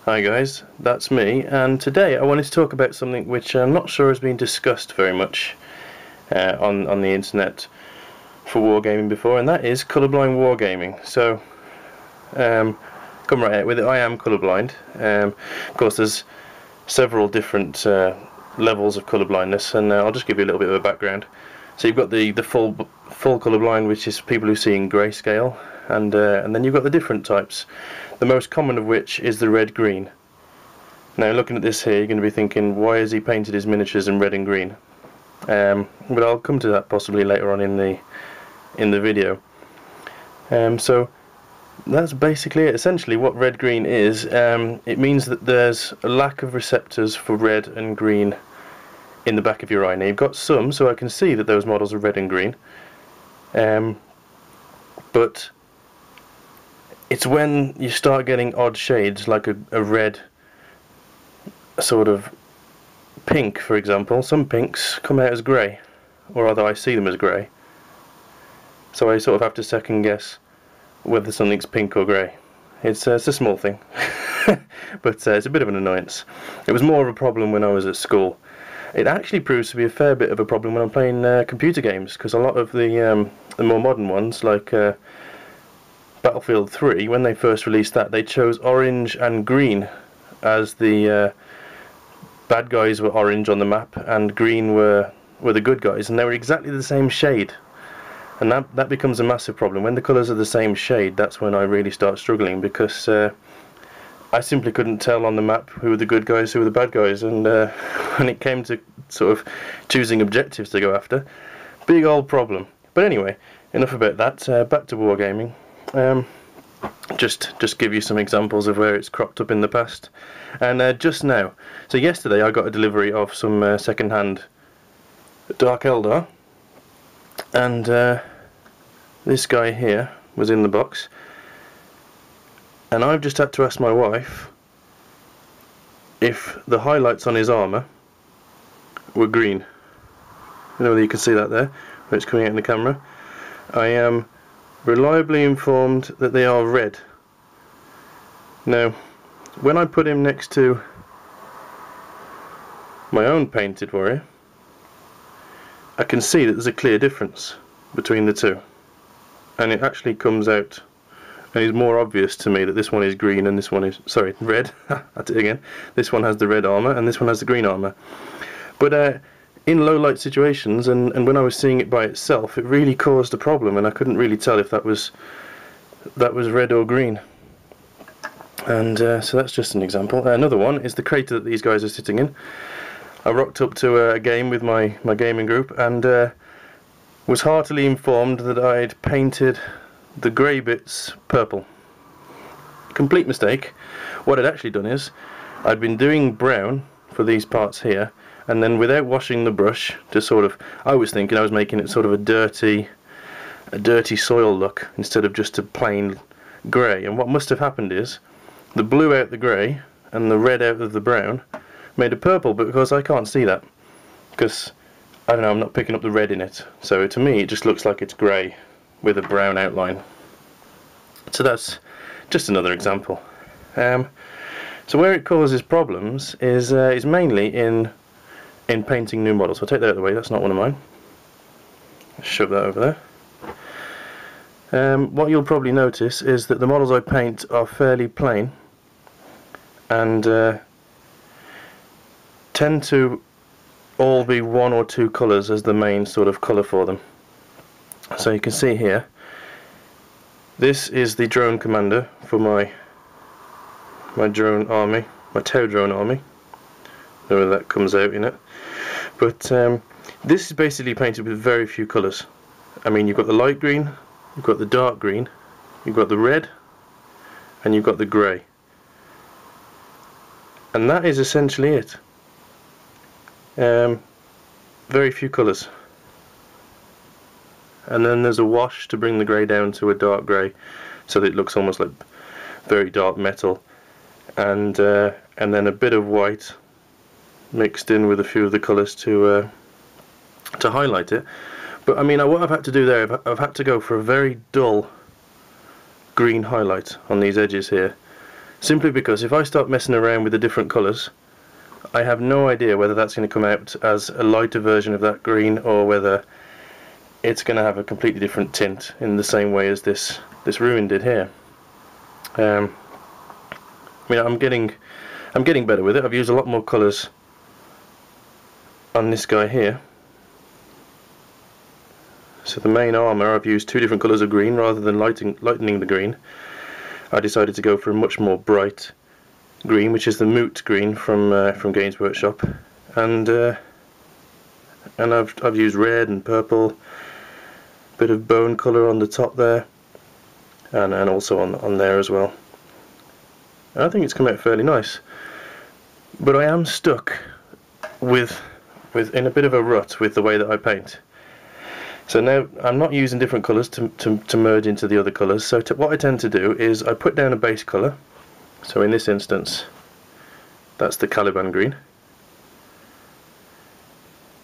Hi guys, that's me, and today I wanted to talk about something which I'm not sure has been discussed very much on the internet for wargaming before, and that is colourblind wargaming. So, come right out with it. I am colourblind. Of course, there's several different levels of colourblindness, and I'll just give you a little bit of a background. So you've got the full colourblind, which is people who see in grayscale, and then you've got the different types. The most common of which is the red-green. Now, looking at this here, you're going to be thinking, why has he painted his miniatures in red and green? But I'll come to that possibly later on in the video. So that's basically it. Essentially, what red-green is, it means that there's a lack of receptors for red and green in the back of your eye. Now, you've got some, so I can see that those models are red and green, but it's when you start getting odd shades, like a red sort of pink, for example. Some pinks come out as grey, or rather I see them as grey, so I sort of have to second guess whether something's pink or grey. It's a small thing, but it's a bit of an annoyance. It was more of a problem when I was at school. It actually proves to be a fair bit of a problem when I'm playing computer games, because a lot of the more modern ones, like Battlefield 3, when they first released that, they chose orange and green as the bad guys were orange on the map, and green were the good guys, and they were exactly the same shade. And that becomes a massive problem. When the colours are the same shade, that's when I really start struggling, because I simply couldn't tell on the map who were the good guys, who were the bad guys, and when it came to sort of choosing objectives to go after, big old problem. But anyway, enough about that. Back to wargaming. Just give you some examples of where it's cropped up in the past. And just now, so yesterday I got a delivery of some second-hand Dark Eldar, and this guy here was in the box, and I've just had to ask my wife if the highlights on his armour were green. I don't know whether you can see that there, where it's coming out in the camera. I am reliably informed that they are red. Now, when I put him next to my own painted warrior, I can see that there's a clear difference between the two, and it actually comes out and is more obvious to me that this one is green and this one is, sorry, red. I did it again. This one has the red armour and this one has the green armour. But in low light situations, and when I was seeing it by itself, it really caused a problem, and I couldn't really tell if that was red or green. And so that's just an example. Another one is the crater that these guys are sitting in. I rocked up to a game with my gaming group, and was heartily informed that I'd painted the grey bits purple. Complete mistake. What I'd actually done is, I'd been doing brown for these parts here, and then without washing the brush, just sort of, I was thinking I was making it sort of a dirty soil look instead of just a plain grey. And what must have happened is, the blue out the grey and the red out of the brown made a purple, but because I can't see that, because I don't know, I'm not picking up the red in it, so to me it just looks like it's grey with a brown outline. So that's just another example. So where it causes problems is mainly in painting new models. I'll take that out of the way, that's not one of mine. Shove that over there. What you'll probably notice is that the models I paint are fairly plain, and tend to all be one or two colours as the main sort of colour for them. So you can see here, this is the drone commander for my drone army, my Tau drone army. I don't know whether that comes out in it, but this is basically painted with very few colours. I mean, you've got the light green, you've got the dark green, you've got the red, and you've got the grey, and that is essentially it. Very few colours, and then there's a wash to bring the grey down to a dark grey, so that it looks almost like very dark metal, and then a bit of white mixed in with a few of the colours to highlight it. But I mean, what I've had to do there, I've had to go for a very dull green highlight on these edges here, simply because if I start messing around with the different colours, I have no idea whether that's going to come out as a lighter version of that green or whether it's going to have a completely different tint in the same way as this ruin did here. I mean, I'm getting better with it. I've used a lot more colours on this guy here. So the main armour, I've used 2 different colours of green rather than lightening the green. I decided to go for a much more bright green, which is the Moot green from Games Workshop, and I've used red and purple, bit of bone colour on the top there, and also on there as well. And I think it's come out fairly nice, but I am stuck with in a bit of a rut with the way that I paint. So now I'm not using different colours to merge into the other colours. So what I tend to do is I put down a base colour. So in this instance, that's the Caliban green.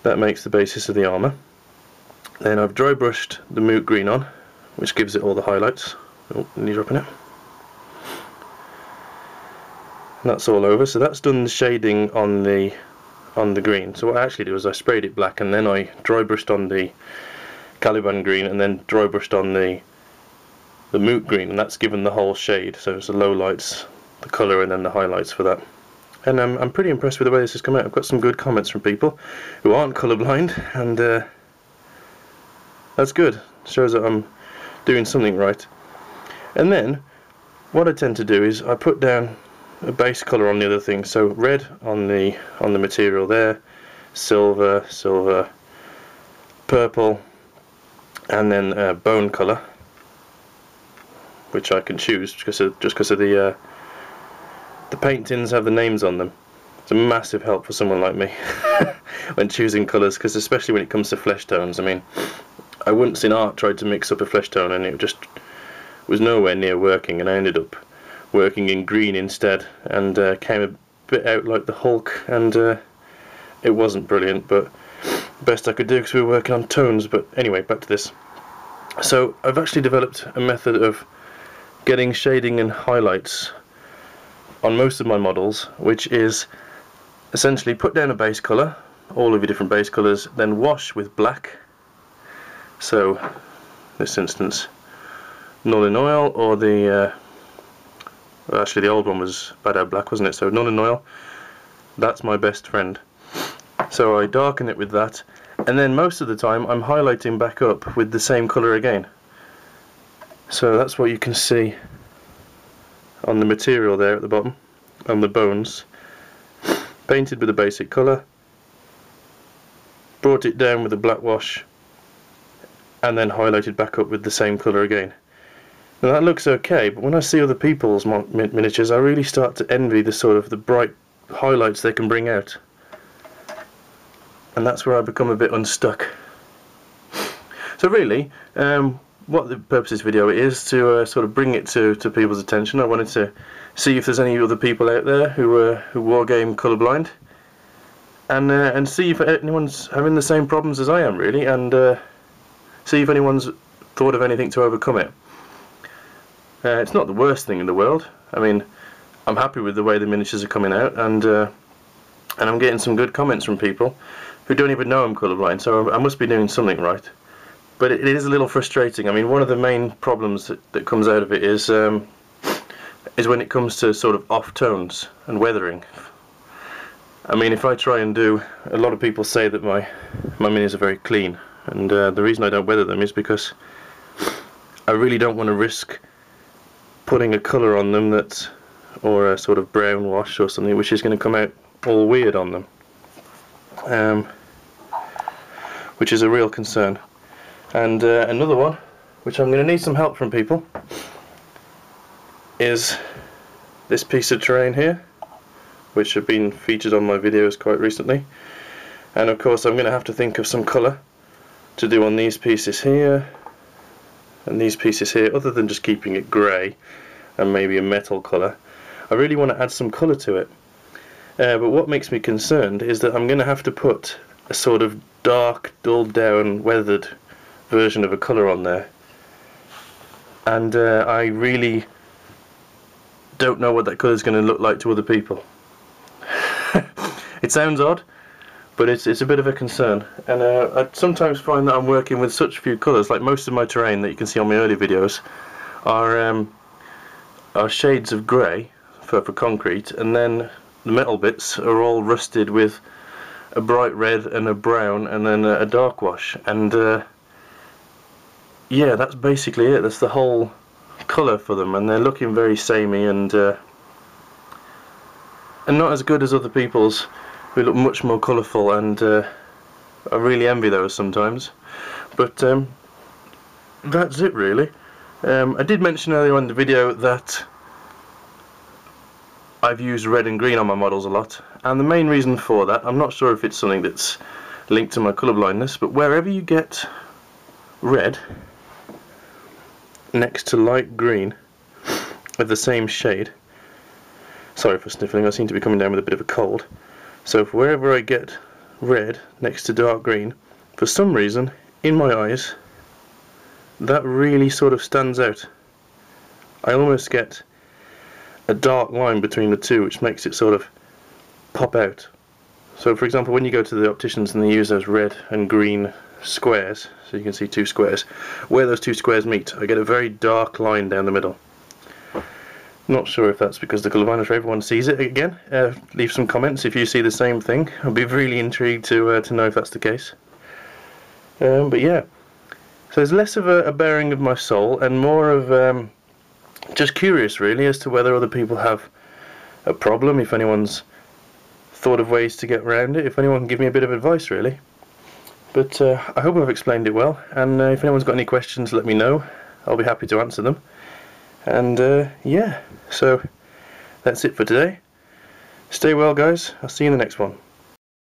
That makes the basis of the armour. Then I've dry brushed the Moot green on, which gives it all the highlights. Oh, nearly dropping it. And that's all over. So that's done the shading on the green. So what I actually do is I sprayed it black and then I dry brushed on the Caliban green and then dry brushed on the Moot green, and that's given the whole shade. So it's the low lights, the colour, and then the highlights for that. And I'm pretty impressed with the way this has come out. I've got some good comments from people who aren't colourblind, and that's good. Shows that I'm doing something right. And then what I tend to do is I put down a base colour on the other things. So red on the material there, silver, purple, and then bone colour, which I can choose just because of the paint tins have the names on them. It's a massive help for someone like me when choosing colours, because especially when it comes to flesh tones. I mean, I once in art tried to mix up a flesh tone and it just was nowhere near working, and I ended up working in green instead, and came a bit out like the Hulk, and it wasn't brilliant, but best I could do because we were working on tones. But anyway, back to this. So I've actually developed a method of getting shading and highlights on most of my models, which is essentially put down a base colour, all of your different base colours, then wash with black. So this instance, null in oil, or the well, actually the old one was Bad Black, wasn't it? So null in oil, that's my best friend. So I darken it with that, and then most of the time I'm highlighting back up with the same colour again. So that's what you can see on the material there at the bottom, on the bones. Painted with a basic colour, brought it down with a black wash, and then highlighted back up with the same colour again. Now that looks okay, but when I see other people's miniatures, I really start to envy the sort of the bright highlights they can bring out. And that's where I become a bit unstuck. So really, what the purpose of this video is to sort of bring it to people's attention. I wanted to see if there's any other people out there who wargame colourblind, and see if anyone's having the same problems as I am, really, and see if anyone's thought of anything to overcome it. It's not the worst thing in the world. I mean, I'm happy with the way the miniatures are coming out, and I'm getting some good comments from people who don't even know I'm colourblind, so I must be doing something right. But it is a little frustrating. I mean, one of the main problems that comes out of it is when it comes to sort of off tones and weathering. I mean, if I try and do, a lot of people say that my minis are very clean, and the reason I don't weather them is because I really don't want to risk putting a colour on them or a sort of brown wash or something, which is going to come out all weird on them, which is a real concern. And another one, which I'm going to need some help from people, is this piece of terrain here, which have been featured on my videos quite recently. And of course I'm going to have to think of some colour to do on these pieces here and these pieces here, other than just keeping it grey and maybe a metal colour. I really want to add some colour to it. But what makes me concerned is that I'm going to have to put a sort of dark, dulled down, weathered version of a colour on there. And I really don't know what that colour is going to look like to other people. It sounds odd, but it's a bit of a concern, and I sometimes find that I'm working with such few colours. Like most of my terrain that you can see on my early videos are shades of grey for concrete, and then the metal bits are all rusted with a bright red and a brown and then a dark wash, and yeah, that's basically it. That's the whole colour for them, and they're looking very samey and not as good as other people's who look much more colourful, and I really envy those sometimes. But that's it really. I did mention earlier in the video that I've used red and green on my models a lot, and the main reason for that, I'm not sure if it's something that's linked to my colourblindness, but wherever you get red next to light green of the same shade, sorry for sniffling, I seem to be coming down with a bit of a cold, so if wherever I get red next to dark green, for some reason in my eyes that really sort of stands out. I almost get a dark line between the two, which makes it sort of pop out. So for example, when you go to the opticians and they use those red and green squares, so you can see two squares, where those two squares meet, I get a very dark line down the middle. Not sure if that's because the colourblind, for everyone sees it again. Leave some comments if you see the same thing. I'd be really intrigued to know if that's the case. But yeah, so there's less of a bearing of my soul and more of just curious really as to whether other people have a problem, if anyone's thought of ways to get around it, if anyone can give me a bit of advice really. But I hope I've explained it well, and if anyone's got any questions, let me know. I'll be happy to answer them. And yeah, so that's it for today. Stay well guys, I'll see you in the next one.